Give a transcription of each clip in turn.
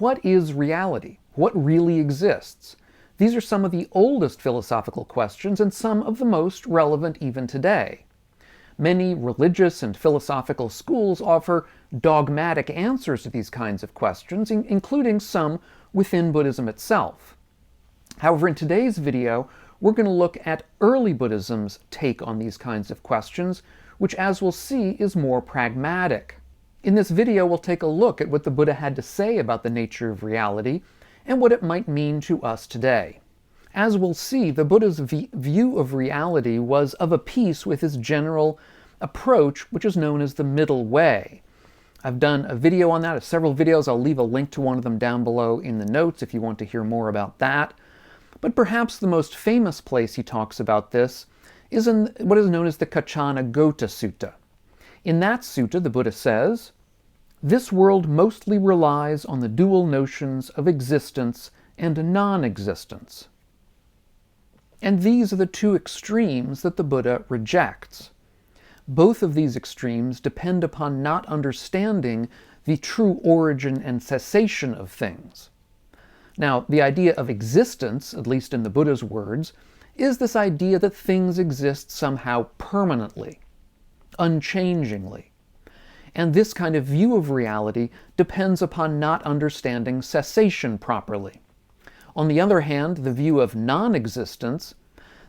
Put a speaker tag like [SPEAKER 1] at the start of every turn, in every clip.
[SPEAKER 1] what is reality? What really exists? These are some of the oldest philosophical questions and some of the most relevant even today. Many religious and philosophical schools offer dogmatic answers to these kinds of questions, including some within Buddhism itself. However, in today's video, we're going to look at early Buddhism's take on these kinds of questions, which, as we'll see, is more pragmatic. In this video, we'll take a look at what the Buddha had to say about the nature of reality and what it might mean to us today. As we'll see, the Buddha's view of reality was of a piece with his general approach, which is known as the middle way. I've done a video on that, several videos. I'll leave a link to one of them down below in the notes if you want to hear more about that. But perhaps the most famous place he talks about this is in what is known as the Kachana Gota Sutta. In that sutta, the Buddha says, "This world mostly relies on the dual notions of existence and non-existence." And these are the two extremes that the Buddha rejects. Both of these extremes depend upon not understanding the true origin and cessation of things. Now, the idea of existence, at least in the Buddha's words, is this idea that things exist somehow permanently, unchangingly. And this kind of view of reality depends upon not understanding cessation properly. On the other hand, the view of non-existence,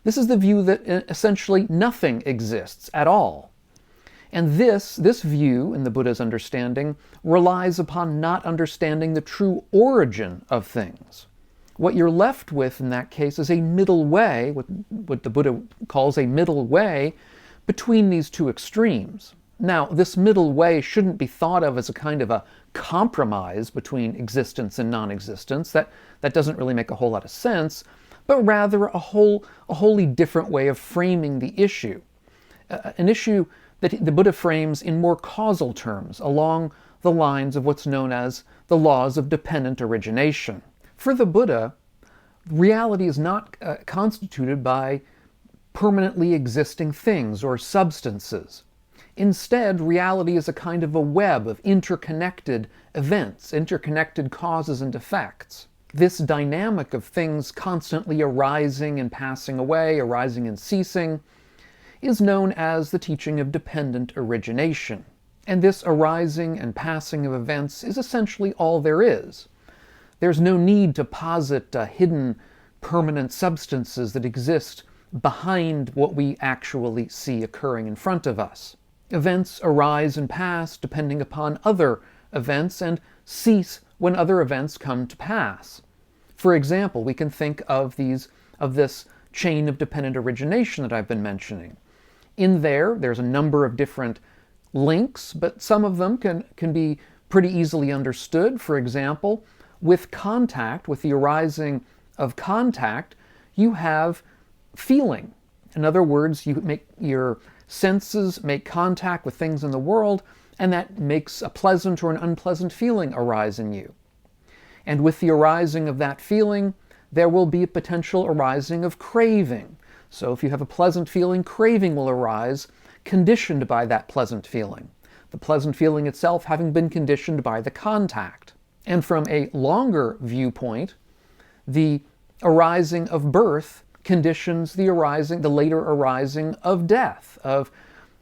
[SPEAKER 1] this is the view that essentially nothing exists at all. And this view, in the Buddha's understanding, relies upon not understanding the true origin of things. What you're left with in that case is a middle way, what the Buddha calls a middle way, between these two extremes. Now, this middle way shouldn't be thought of as a kind of a compromise between existence and non-existence. That doesn't really make a whole lot of sense, but rather a wholly different way of framing the issue. An issue that the Buddha frames in more causal terms, along the lines of what's known as the laws of dependent origination. For the Buddha, reality is not constituted by permanently existing things or substances. Instead, reality is a kind of a web of interconnected events, interconnected causes and effects. This dynamic of things constantly arising and passing away, arising and ceasing, is known as the teaching of dependent origination. And this arising and passing of events is essentially all there is. There's no need to posit hidden permanent substances that exist behind what we actually see occurring in front of us. Events arise and pass depending upon other events and cease when other events come to pass. For example, we can think of this chain of dependent origination that I've been mentioning. In there's a number of different links, but some of them can be pretty easily understood. For example, with contact, with the arising of contact, you have feeling. In other words, your senses make contact with things in the world, and that makes a pleasant or an unpleasant feeling arise in you. And with the arising of that feeling, there will be a potential arising of craving. So if you have a pleasant feeling, craving will arise, conditioned by that pleasant feeling. The pleasant feeling itself having been conditioned by the contact. And from a longer viewpoint, the arising of birth conditions the later arising of death, of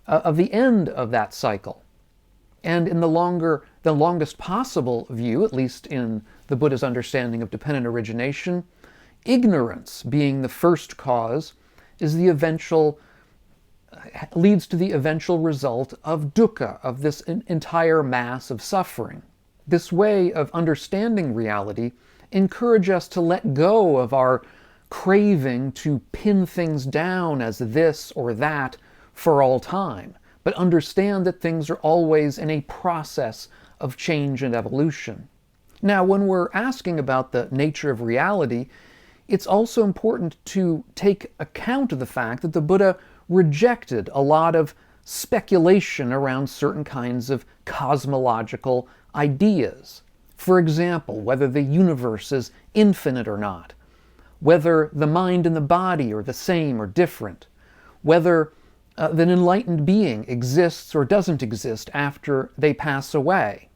[SPEAKER 1] the end of that cycle. And in the longest possible view, at least in the Buddha's understanding of dependent origination, ignorance being the first cause leads to the eventual result of dukkha, of this entire mass of suffering. This way of understanding reality encourages us to let go of our craving to pin things down as this or that for all time, but understand that things are always in a process of change and evolution. Now, when we're asking about the nature of reality, it's also important to take account of the fact that the Buddha rejected a lot of speculation around certain kinds of cosmological ideas. For example, whether the universe is infinite or not, whether the mind and the body are the same or different, whether an enlightened being exists or doesn't exist after they pass away.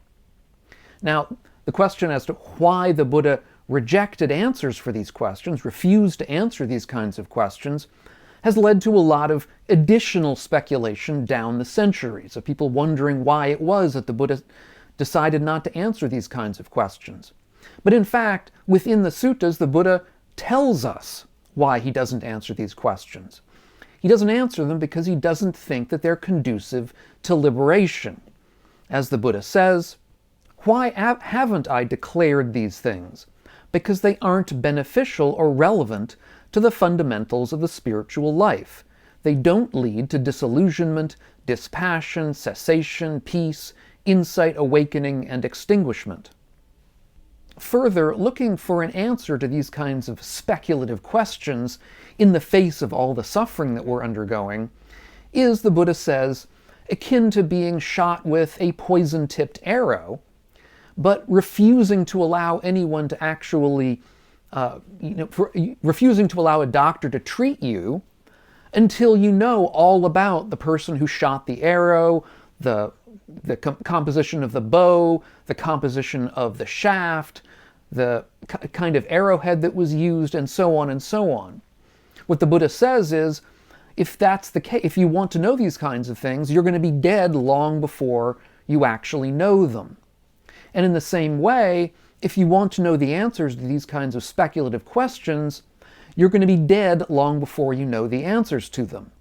[SPEAKER 1] Now, The question as to why the Buddha rejected answers for these questions, refused to answer these kinds of questions, has led to a lot of additional speculation down the centuries, of people wondering why it was that the Buddha decided not to answer these kinds of questions. But in fact, within the suttas, the Buddha tells us why he doesn't answer these questions. He doesn't answer them because he doesn't think that they're conducive to liberation. As the Buddha says, "Why haven't I declared these things? Because they aren't beneficial or relevant to the fundamentals of the spiritual life. They don't lead to disillusionment, dispassion, cessation, peace, insight, awakening, and extinguishment." Further, looking for an answer to these kinds of speculative questions in the face of all the suffering that we're undergoing is, the Buddha says, akin to being shot with a poison-tipped arrow, but refusing to allow anyone to actually, refusing to allow a doctor to treat you until you know all about the person who shot the arrow, the composition of the bow, the composition of the shaft, the kind of arrowhead that was used, and so on and so on. What the Buddha says is, if that's the case, if you want to know these kinds of things, you're going to be dead long before you actually know them. And in the same way, if you want to know the answers to these kinds of speculative questions, you're going to be dead long before you know the answers to them.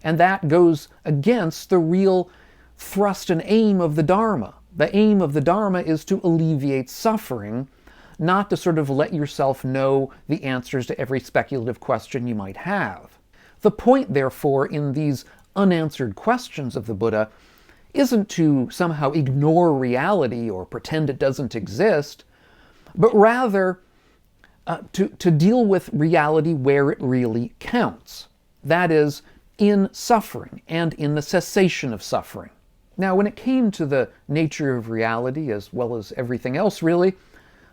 [SPEAKER 1] And that goes against the real thrust and aim of the Dharma. The aim of the Dharma is to alleviate suffering, not to sort of let yourself know the answers to every speculative question you might have. The point, therefore, in these unanswered questions of the Buddha isn't to somehow ignore reality or pretend it doesn't exist, but rather to deal with reality where it really counts. That is, in suffering and in the cessation of suffering. Now, when it came to the nature of reality, as well as everything else really,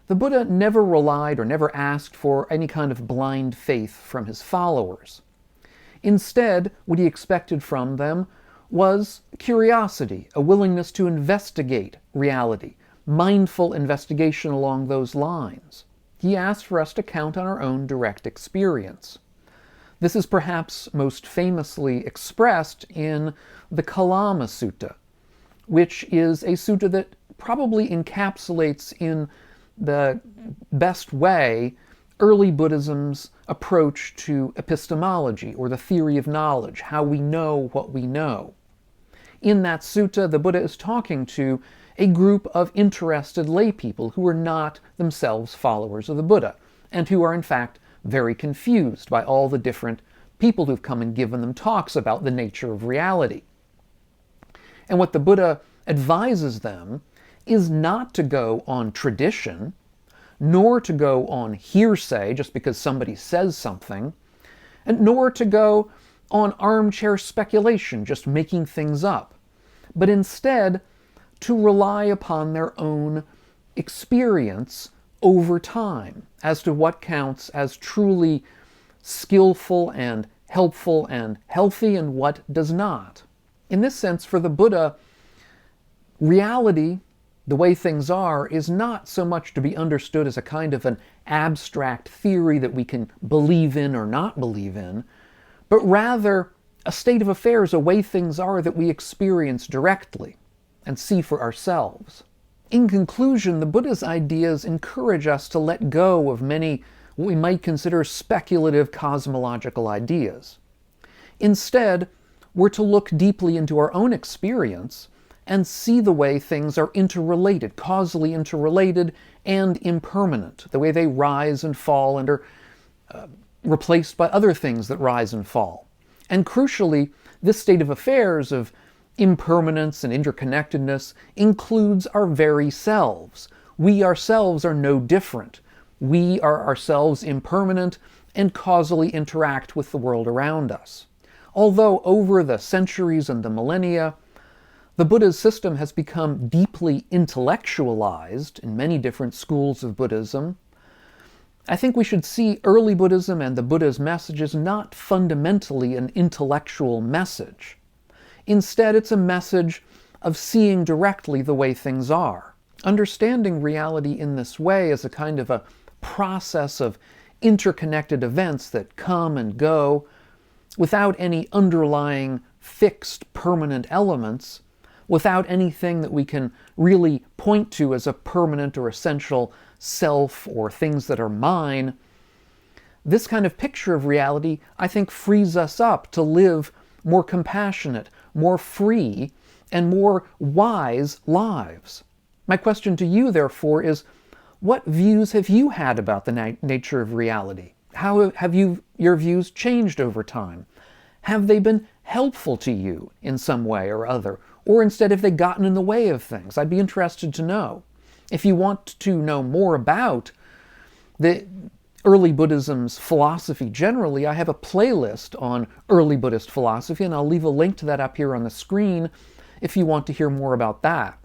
[SPEAKER 1] the Buddha never relied or never asked for any kind of blind faith from his followers. Instead, what he expected from them was curiosity, a willingness to investigate reality, mindful investigation along those lines. He asked for us to count on our own direct experience. This is perhaps most famously expressed in the Kalama Sutta, which is a sutta that probably encapsulates in the best way early Buddhism's approach to epistemology, or the theory of knowledge, how we know what we know. In that sutta, the Buddha is talking to a group of interested laypeople who are not themselves followers of the Buddha, and who are in fact very confused by all the different people who've come and given them talks about the nature of reality. And what the Buddha advises them is not to go on tradition, nor to go on hearsay just because somebody says something, and nor to go on armchair speculation, just making things up, but instead to rely upon their own experience over time as to what counts as truly skillful and helpful and healthy and what does not. In this sense, for the Buddha, reality, the way things are, is not so much to be understood as a kind of an abstract theory that we can believe in or not believe in, but rather a state of affairs, a way things are that we experience directly and see for ourselves. In conclusion, the Buddha's ideas encourage us to let go of many what we might consider speculative cosmological ideas. Instead, we're to look deeply into our own experience and see the way things are interrelated, causally interrelated and impermanent, the way they rise and fall and are replaced by other things that rise and fall. And crucially, this state of affairs of impermanence and interconnectedness includes our very selves. We ourselves are no different. We are ourselves impermanent and causally interact with the world around us. Although over the centuries and the millennia, the Buddha's system has become deeply intellectualized in many different schools of Buddhism, I think we should see early Buddhism and the Buddha's message as not fundamentally an intellectual message. Instead, it's a message of seeing directly the way things are, Understanding reality in this way as a kind of a process of interconnected events that come and go without any underlying fixed permanent elements, without anything that we can really point to as a permanent or essential self or things that are mine, this kind of picture of reality, I think, frees us up to live more compassionate, more free, and more wise lives. My question to you, therefore, is what views have you had about the nature of reality? How have your views changed over time? Have they been helpful to you in some way or other? Or instead, have they gotten in the way of things? I'd be interested to know. If you want to know more about the early Buddhism's philosophy generally, I have a playlist on early Buddhist philosophy, and I'll leave a link to that up here on the screen if you want to hear more about that.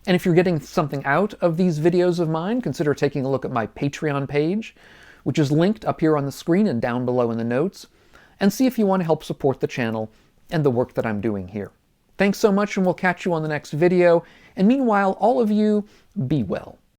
[SPEAKER 1] And if you're getting something out of these videos of mine, consider taking a look at my Patreon page, which is linked up here on the screen and down below in the notes, and see if you want to help support the channel and the work that I'm doing here. Thanks so much, and we'll catch you on the next video. And meanwhile, all of you, be well.